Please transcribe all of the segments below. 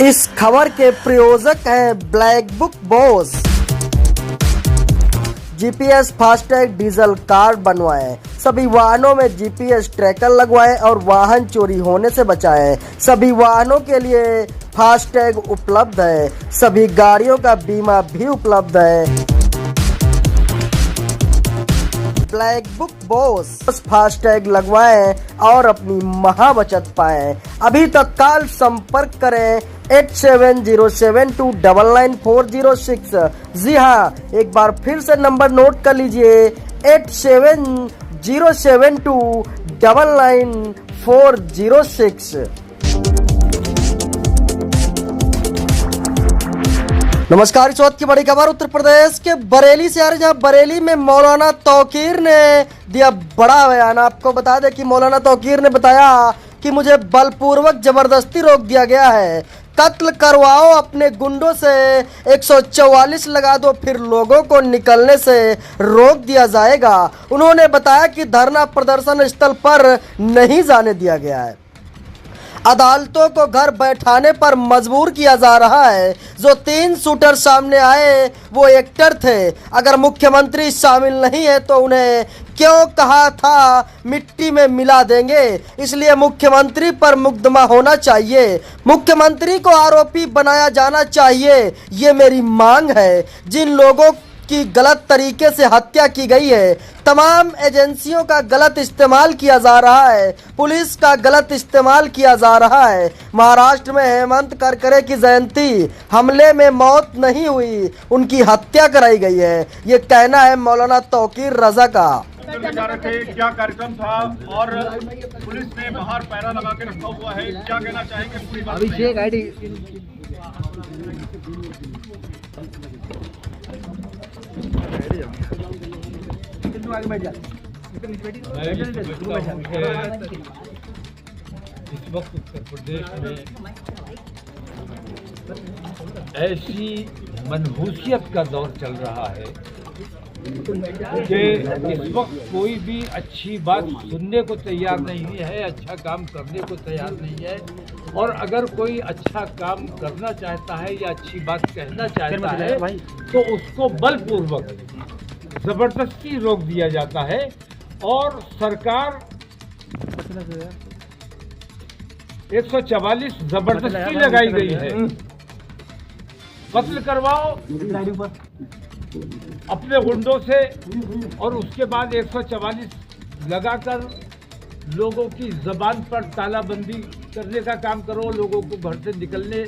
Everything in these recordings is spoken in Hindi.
इस खबर के प्रायोजक हैं black book boss. GPS FASTag diesel car बनवाएं, सभी वाहनों में जीपीएस ट्रैकर लगवाएं और वाहन चोरी होने से बचाएं। सभी वाहनों के लिए फास्टैग उपलब्ध है, सभी गाड़ियों का बीमा भी उपलब्ध है। ब्लैक बुक बॉस, फास्टैग लगवाएं और अपनी महा बचत पाएं। अभी तत्काल संपर्क करें 8707299406। जी हाँ, एक बार फिर से नंबर नोट कर लीजिए 8707299406। नमस्कार। इस वक्त की बड़ी खबर उत्तर प्रदेश के बरेली से आ रही है, जहां बरेली में मौलाना तौकीर ने दिया बड़ा बयान। आपको बता दें कि मौलाना तौकीर ने बताया कि मुझे बलपूर्वक जबरदस्ती रोक दिया गया है। कत्ल करवाओ अपने गुंडों से, 144 लगा दो, फिर लोगों को निकलने से रोक दिया जाएगा। उन्होंने बताया कि धरना प्रदर्शन स्थल पर नहीं जाने दिया गया है। अदालतों को घर बैठाने पर मजबूर किया जा रहा है। जो 3 शूटर सामने आए वो एक्टर थे। अगर मुख्यमंत्री शामिल नहीं है तो उन्हें क्यों कहा था मिट्टी में मिला देंगे। इसलिए मुख्यमंत्री पर मुकदमा होना चाहिए, मुख्यमंत्री को आरोपी बनाया जाना चाहिए, ये मेरी मांग है। जिन लोगों की गलत तरीके से हत्या की गई है, तमाम एजेंसियों का गलत इस्तेमाल किया जा रहा है, पुलिस का गलत इस्तेमाल किया जा रहा है। महाराष्ट्र में हेमंत करकरे की जयंती हमले में मौत नहीं हुई, उनकी हत्या कराई गई है। ये कहना है मौलाना तौकीर रजा का। क्या कार्यक्रम था और पुलिस ने बाहर पैरा लगा के रखा हुआ है, क्या कहना चाहेंगे पूरी बात? इस वक्त उत्तर प्रदेश में ऐसी मनहूसियत का दौर चल रहा है कि इस वक्त कोई भी अच्छी बात सुनने को तैयार नहीं है, अच्छा काम करने को तैयार नहीं है। और अगर कोई अच्छा काम करना चाहता है या अच्छी बात कहना चाहता है तो उसको बलपूर्वक जबरदस्ती रोक दिया जाता है। और सरकार 144 जबरदस्ती लगाई गई है। कत्ल करवाओ अपने गुंडों से और उसके बाद 144 लगाकर लोगों की जबान पर तालाबंदी करने का काम करो, लोगों को घर से निकलने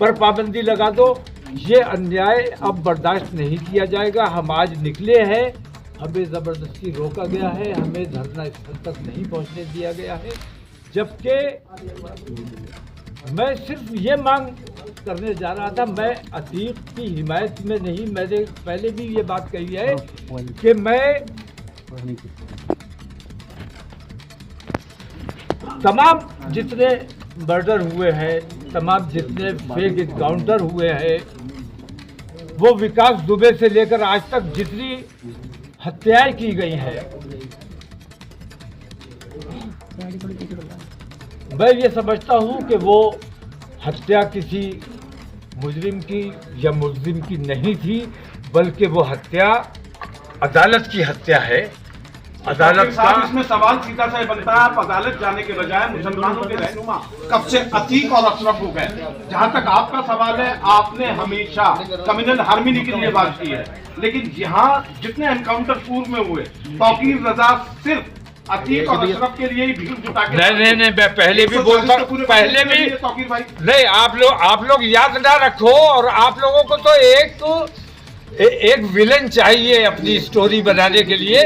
पर पाबंदी लगा दो। ये अन्याय अब बर्दाश्त नहीं किया जाएगा। हम आज निकले हैं, हमें ज़बरदस्ती रोका गया है, हमें धरना स्थल तक नहीं पहुंचने दिया गया है। जबकि मैं सिर्फ ये मांग करने जा रहा था, मैं अतीक की हिमायत में नहीं, मैंने पहले भी ये बात कही है कि मैं तमाम जितने मर्डर हुए हैं, तमाम जितने फेक इनकाउंटर हुए हैं, वो विकास दुबे से लेकर आज तक जितनी हत्याएं की गई हैं, मैं ये समझता हूं कि वो हत्या किसी मुजरिम की या मुल्जिम की नहीं थी, बल्कि वो हत्या अदालत की हत्या है। अदालत का इसमें सवाल सीधा सा बनता है, आप अदालत जाने के बजाय मुसलमानों के रहनुमा कब से अतीक और अशरफ हो गए। जहां तक आपका सवाल है, आपने हमेशा कम्युनल हार्मनी के लिए बात की है, लेकिन यहाँ जितने एनकाउंटर पूर्व में हुए, तौकीर रजा सिर्फ अतीक और अशरफ के लिए ही भीड़ जुटा के नहीं, मैं पहले भी बोलता, पहले भी तौकीर भाई नहीं, आप लोग याद ना रखो। और आप लोगों को तो एक विलन चाहिए अपनी स्टोरी बनाने के लिए।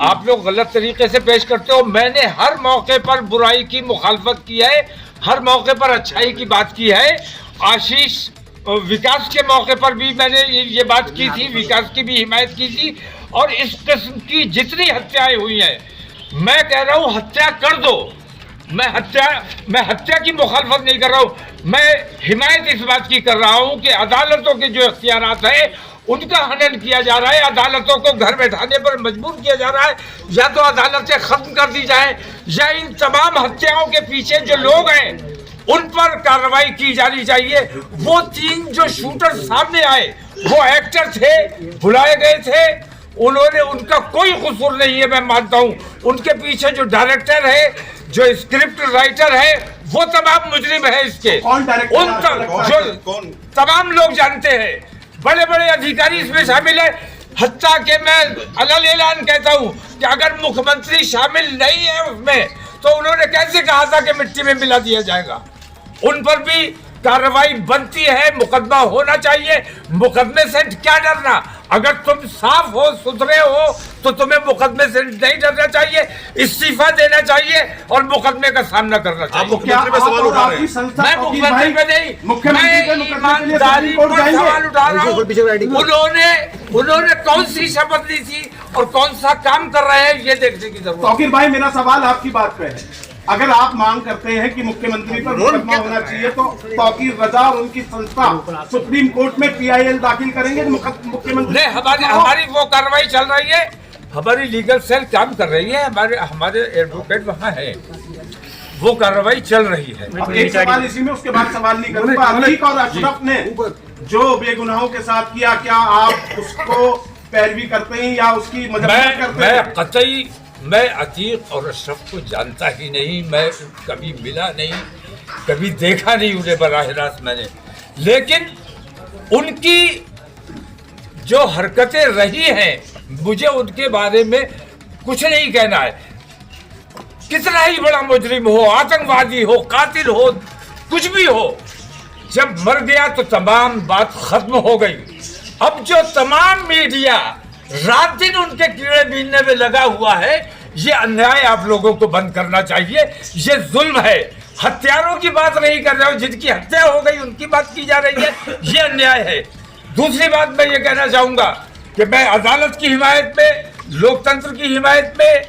आप लोग गलत तरीके से पेश करते हो। मैंने हर मौके पर बुराई की मुखालफत की है, हर मौके पर अच्छाई की बात की है। आशीष विकास के मौके पर भी मैंने ये बात की थी, विकास की भी हिमायत की थी। और इस किस्म की जितनी हत्याएं हुई हैं, मैं कह रहा हूँ हत्या कर दो। मैं हत्या की मुखालफत नहीं कर रहा हूँ, मैं हिमायत इस बात की कर रहा हूँ कि अदालतों के जो इख्तियारात हैं उनका हनन किया जा रहा है, अदालतों को घर बैठाने पर मजबूर किया जा रहा है। या तो अदालतें खत्म कर दी जाए या इन तमाम हत्याओं के पीछे जो लोग हैं उन पर कार्रवाई की जानी चाहिए। वो 3 जो शूटर सामने आए वो एक्टर थे, बुलाए गए थे, उन्होंने, उनका कोई कसूर नहीं है, मैं मानता हूं। उनके पीछे जो डायरेक्टर है, जो स्क्रिप्ट राइटर है, वो तमाम मुजरिम है इसके। कौन डायरेक्टर? जो तमाम लोग जानते हैं, बड़े बड़े अधिकारी इसमें शामिल है। हत्या के मैं अलग ऐलान कहता हूं कि अगर मुख्यमंत्री शामिल नहीं है उसमें तो उन्होंने कैसे कहा था कि मिट्टी में मिला दिया जाएगा। उन पर भी कार्रवाई बनती है, मुकदमा होना चाहिए। मुकदमे से क्या डरना? अगर तुम साफ हो, सुथरे हो, तो तुम्हें मुकदमे से नहीं डरना चाहिए, इस्तीफा देना चाहिए और मुकदमे का सामना करना चाहिए। मुख्यमंत्री पे सवाल उठा रहे हैं? मैं मुख्यमंत्री पे नहीं, मैं ईमानदारी पर सवाल उठा रहा हूँ। उन्होंने कौन सी शपथ ली थी और कौन सा काम कर रहे हैं, ये देखने की जरूरत है। तौकीर भाई, मेरा सवाल आपकी बात पे है। अगर आप मांग करते हैं कि मुख्यमंत्री पर मुकदमा होना चाहिए, तो तौकीर रजा और उनकी संस्था सुप्रीम कोर्ट में PIL दाखिल करेंगे मुख्यमंत्री? नहीं, हमारी वो कार्रवाई चल रही है, हमारी लीगल सेल काम कर रही है, हमारे एडवोकेट वहाँ है, वो कार्रवाई चल रही है। अब एक सवाल इसी में, उसके बाद सवाल नहीं करूंगा। अतीक और अशरफ ने जो बेगुनाहों के साथ किया, क्या आप उसको पैरवी करते हैं या उसकी मदद करते हैं? मैं अतीक और अशरफ को जानता ही नहीं, मैं कभी मिला नहीं, कभी देखा नहीं उन्हें बराह रास्त मैंने, लेकिन उनकी जो हरकतें रही हैं, मुझे उनके बारे में कुछ नहीं कहना है। कितना ही बड़ा मुजरिम हो, आतंकवादी हो, कातिल हो, कुछ भी हो, जब मर गया तो तमाम बात खत्म हो गई। अब जो तमाम मीडिया रात दिन उनके कीड़े बीनने में लगा हुआ है, ये अन्याय आप लोगों को बंद करना चाहिए। ये जुल्म है। हत्यारों की बात नहीं कर रहे हो, जिनकी हत्या हो गई उनकी बात की जा रही है, ये अन्याय है। दूसरी बात मैं ये कहना चाहूंगा कि मैं अदालत की हिमायत में, लोकतंत्र की हिमायत में,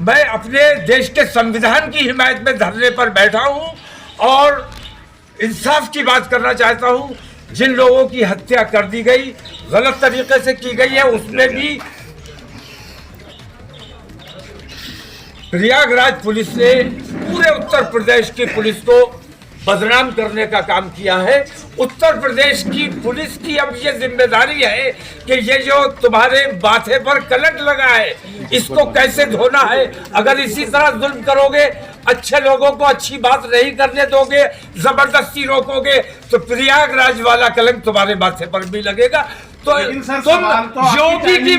मैं अपने देश के संविधान की हिमायत में धरने पर बैठा हूं और इंसाफ की बात करना चाहता हूं। जिन लोगों की हत्या कर दी गई, गलत तरीके से की गई है, उसमें भी प्रयागराज पुलिस ने पूरे उत्तर प्रदेश की पुलिस को बदनाम करने का काम किया है। उत्तर प्रदेश की पुलिस की अब ये जिम्मेदारी है कि ये जो तुम्हारे माथे पर कलंक लगा है, इसको कैसे धोना है। अगर इसी तरह जुल्म करोगे, अच्छे लोगों को अच्छी बात नहीं करने दोगे, जबरदस्ती रोकोगे, तो प्रयागराज वाला कलंक तुम्हारे माथे पर भी लगेगा। तो तुम योगी की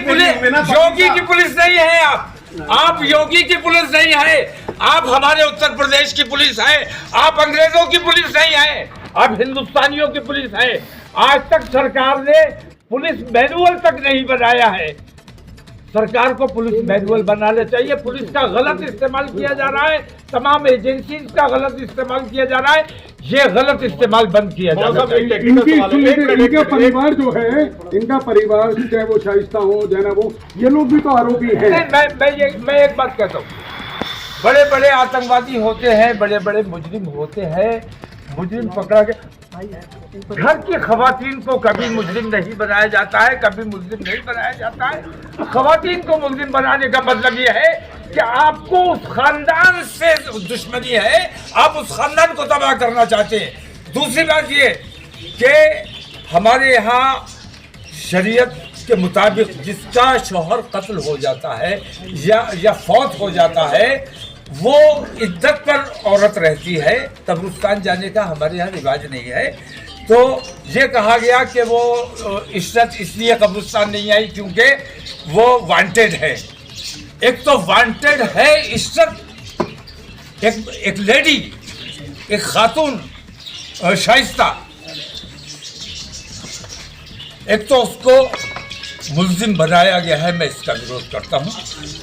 पुलिस नहीं है, आप योगी की पुलिस नहीं है, आप हमारे उत्तर प्रदेश की पुलिस है, आप अंग्रेजों की पुलिस नहीं है, आप हिंदुस्तानियों की पुलिस है। आज तक सरकार ने पुलिस मैनुअल तक नहीं बनाया है। सरकार को पुलिस मैनुअल बनाना चाहिए। पुलिस का गलत इस्तेमाल किया जा रहा है, तमाम एजेंसीज का गलत इस्तेमाल किया जा रहा है, ये गलत इस्तेमाल बंद किया जा रहा है। इनका परिवार जो है, इनका परिवार चाहे वो शाइस्ता हो चाहे वो, ये लोग भी तो आरोपी हैं। मैं एक बात कहता हूँ, बड़े बड़े आतंकवादी होते हैं, बड़े बड़े मुजरिम होते हैं, मुजरिम पकड़ा के घर की खवातीन को कभी मुजरिम नहीं बनाया जाता है, कभी मुजरिम नहीं बनाया जाता है। खवातीन को मुजरिम बनाने का मतलब ये है कि आपको उस खानदान से दुश्मनी है, आप उस खानदान को तबाह करना चाहते हैं। दूसरी बात ये कि हमारे यहाँ शरीयत के मुताबिक जिसका शौहर कत्ल हो जाता है या फौत हो जाता है, वो इद्दत पर औरत रहती है, कब्रिस्तान जाने का हमारे यहाँ रिवाज नहीं है। तो ये कहा गया कि वो इश्रत इसलिए कब्रिस्तान नहीं आई क्योंकि वो वांटेड है। एक तो वांटेड है इश्रत, एक लेडी, एक खातून शाइस्ता, एक तो उसको मुल्जिम बनाया गया है, मैं इसका विरोध करता हूँ।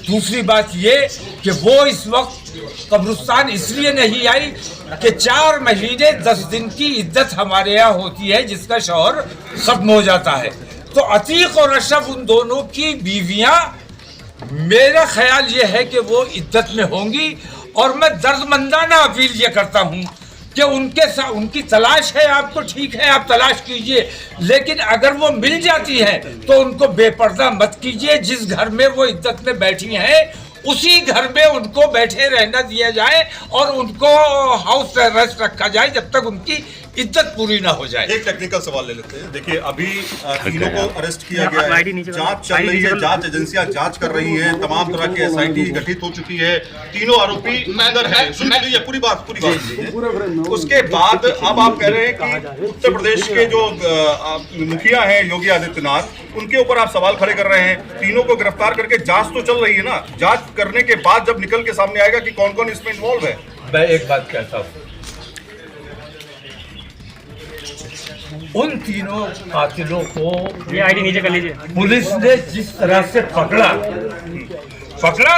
दूसरी बात ये कि वो इस वक्त कब्रिस्तान इसलिए नहीं आई कि 4 महीने 10 दिन की इद्दत हमारे यहाँ होती है जिसका शौहर खत्म हो जाता है। तो अतीक और अशरफ उन दोनों की बीवियाँ, मेरा ख्याल ये है कि वो इद्दत में होंगी और मैं दर्दमंदाना अपील ये करता हूँ कि उनकी तलाश है, आपको ठीक है, आप तलाश कीजिए, लेकिन अगर वो मिल जाती हैं तो उनको बेपर्दा मत कीजिए। जिस घर में वो इद्दत में बैठी हैं उसी घर में उनको बैठे रहना दिया जाए और उनको हाउस अरेस्ट रखा जाए जब तक उनकी इज्जत पूरी ना हो जाए। एक टेक्निकल सवाल ले लेते हैं। देखिए, अभी तीनों को अरेस्ट किया गया है, जांच चल रही है, जांच एजेंसियां जांच कर रही हैं, तमाम तरह की एसआईटी गठित हो चुकी है, तीनों आरोपी अंदर है। सुन लीजिए पूरी बात लीजिए। उसके बाद अब आप कह रहे हैं कि उत्तर प्रदेश के जो मुखिया हैं योगी आदित्यनाथ, उनके ऊपर आप सवाल खड़े कर रहे हैं। तीनों को गिरफ्तार करके जांच तो चल रही है ना, जांच करने के बाद जब निकल के सामने आएगा कि कौन कौन इसमें इन्वॉल्व है। मैं एक बात कहता हूँ, उन तीनों कातिलों को ये आईडी नीचे कर लीजिए। पुलिस ने जिस तरह से पकड़ा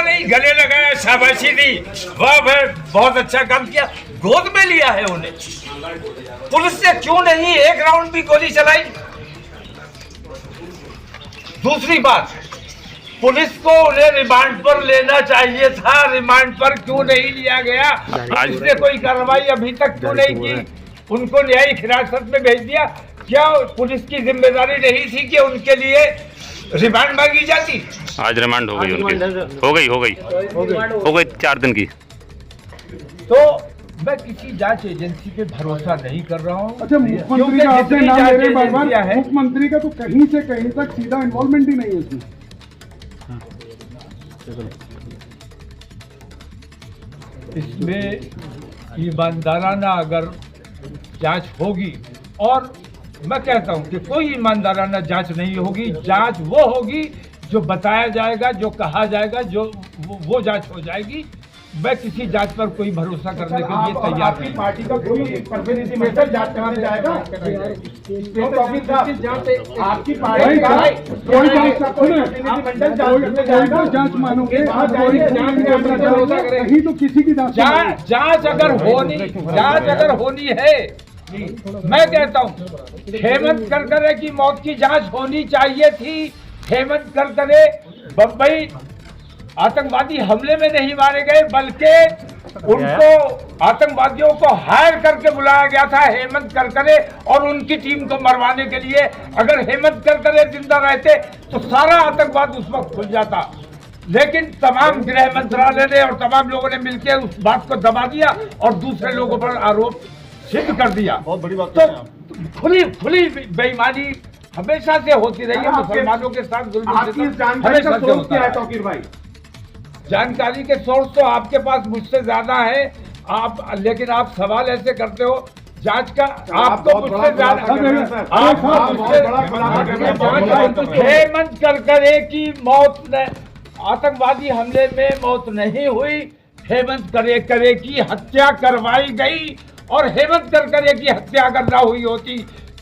नहीं, गले लगाया, शाबाशी दी, वाह भाई बहुत अच्छा काम किया, गोद में लिया है उन्हें। पुलिस ने क्यों नहीं एक राउंड भी गोली चलाई? दूसरी बात, पुलिस को उन्हें रिमांड पर लेना चाहिए था, रिमांड पर क्यों नहीं लिया गया? इसने कोई कार्रवाई अभी तक क्यों नहीं की? उनको न्यायिक हिरासत में भेज दिया। क्या पुलिस की जिम्मेदारी नहीं थी कि उनके लिए रिमांड मांगी जाती? आज रिमांड हो गई उनकी, हो गई 4 दिन की। तो मैं किसी जांच एजेंसी पे भरोसा नहीं कर रहा हूँ। अच्छा, मुख्यमंत्री का आपने नाम ले रहे हैं बार-बार, मुख्यमंत्री का तो कहीं से कहीं तक सीधा इन्वॉल्वमेंट ही नहीं है इसमें। इसमें ईमानदाराना अगर जांच होगी, और मैं कहता हूं कि कोई ईमानदाराना जांच नहीं होगी, जांच वो होगी जो बताया जाएगा, जो कहा जाएगा, जो वो जांच हो जाएगी। मैं किसी जांच पर कोई भरोसा करने के लिए तैयार नहीं। पार्टी का कोई प्रतिनिधिमंडल जांच कराने जाएगा? आपकी पार्टी का कोई जांच मानोगे, कहीं तो किसी की जांच अगर होनी है, मैं कहता हूं हेमंत करकरे की मौत की जांच होनी चाहिए थी। हेमंत करकरे बम्बई आतंकवादी हमले में नहीं मारे गए, बल्कि उनको आतंकवादियों को हायर करके बुलाया गया था, हेमंत करकरे और उनकी टीम को मरवाने के लिए। अगर हेमंत करकरे जिंदा रहते तो सारा आतंकवाद उस वक्त खुल जाता, लेकिन तमाम गृह मंत्रालय ने और तमाम लोगों ने मिलकर उस बात को दबा दिया और दूसरे लोगों पर आरोप सिद्ध कर दिया। बहुत बड़ी बात तो खुली बेईमानी हमेशा से होती रही है मुसलमानों के साथ। जानकारी के सोर्स तो आपके पास मुझसे ज्यादा है, लेकिन आप सवाल ऐसे करते हो जांच का। आपको मुझसे ज्यादा, हेमंत करकरे की मौत, आतंकवादी हमले में मौत नहीं हुई, हेमंत करकरे की हत्या करवाई गई। और हेमंत करकरे की हत्या अगर ना हुई होती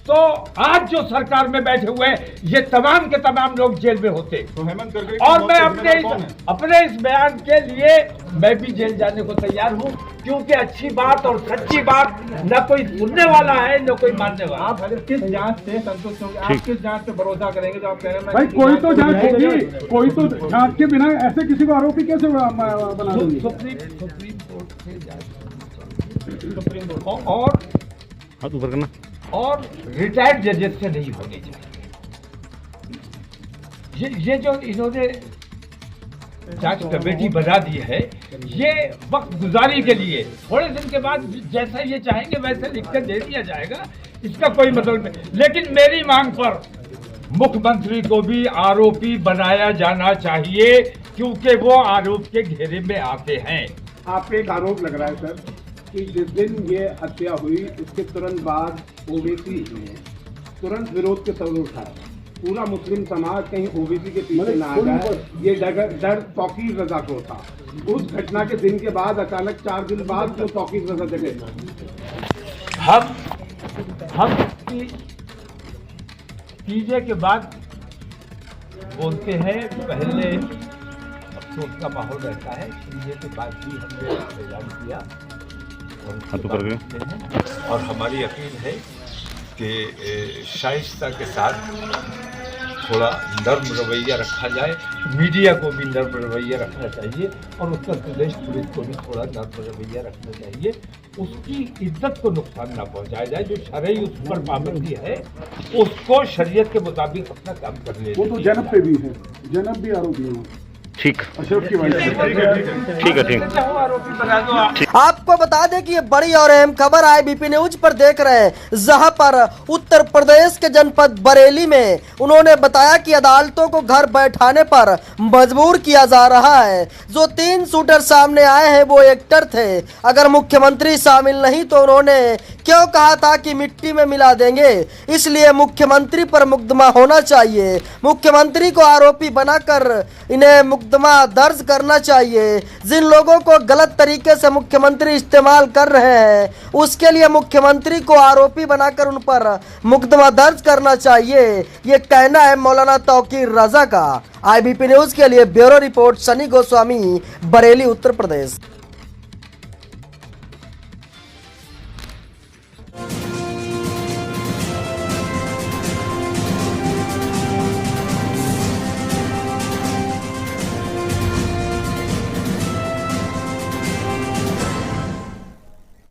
तो आज जो सरकार में बैठे हुए हैं ये तमाम के तमाम लोग जेल में होते। तो हेमंत करकरे और मैं अपने इस बयान के लिए मैं भी जेल जाने को तैयार हूं, क्योंकि अच्छी बात और सच्ची बात न कोई सुनने वाला है न कोई मानने वाला। आप अगर किस जांच से संतुष्ट होंगे, आप किस जांच पे भरोसा करेंगे? तो आप कह रहे हैं भाई कोई तो जांच होगी, कोई तो जांच के बिना ऐसे किसी को आरोपी कैसे बना देंगे? सुप्रीम कोर्ट से जांच और रिटायर्ड जजेस से नहीं होनी चाहिए। ये जो इन्होंने जांच कमेटी बना दी है, ये वक्त गुजारी के लिए, थोड़े दिन के बाद जैसा ये चाहेंगे वैसे लिखकर दे दिया जाएगा, इसका कोई मतलब नहीं। लेकिन मेरी मांग पर मुख्यमंत्री को भी आरोपी बनाया जाना चाहिए, क्योंकि वो आरोप के घेरे में आते हैं। आप पे एक आरोप लग रहा है सर कि जिस दिन ये हत्या हुई उसके तुरंत बाद ओबीसी ने तुरंत विरोध के सवाल उठाए। पूरा मुस्लिम समाज कहीं ओबीसी के पीछे ना आ जाए, ये डर तौकीर रजा को था। उस घटना के दिन के बाद अचानक 4 दिन बाद जो तौकीर रजा जगह, हम तीजे के बाद बोलते हैं, पहले अफसोस का माहौल रहता है, तीजे के बाद भी हमने बयान किया और हमारी अपील है कि शाइस्ता के साथ थोड़ा नर्म रवैया रखा जाए, मीडिया को भी नर्म रवैया रखना चाहिए और उत्तर प्रदेश पुलिस को भी थोड़ा नर्म रवैया रखना चाहिए। उसकी इज्जत को नुकसान ना पहुंचाया जाए, जो शरई उस पर पाबंदी है उसको शरीयत के मुताबिक अपना काम कर ले। वो तो जैनब पे भी है, जैनब भी आरोपी है। ठीक अशोक की वाइफ ठीक है ठीक। आरोपी बना दो आप। आपको बता दें कि ये बड़ी और अहम खबर IBP न्यूज पर देख रहे हैं, जहां पर उत्तर प्रदेश के जनपद बरेली में उन्होंने बताया कि अदालतों को घर बैठाने पर मजबूर किया जा रहा है। जो 3 शूटर सामने आए हैं वो एक्टर थे। अगर मुख्यमंत्री शामिल नहीं तो उन्होंने क्यों कहा था कि मिट्टी में मिला देंगे। इसलिए मुख्यमंत्री पर मुकदमा होना चाहिए। मुख्यमंत्री को आरोपी बनाकर इन्हें मुकदमा दर्ज करना चाहिए। जिन लोगों को गलत तरीके से मुख्यमंत्री इस्तेमाल कर रहे हैं उसके लिए मुख्यमंत्री को आरोपी बनाकर उन पर मुकदमा दर्ज करना चाहिए। ये कहना है मौलाना तौकीर रजा का। IBP न्यूज के लिए ब्यूरो रिपोर्ट सनी गोस्वामी, बरेली, उत्तर प्रदेश।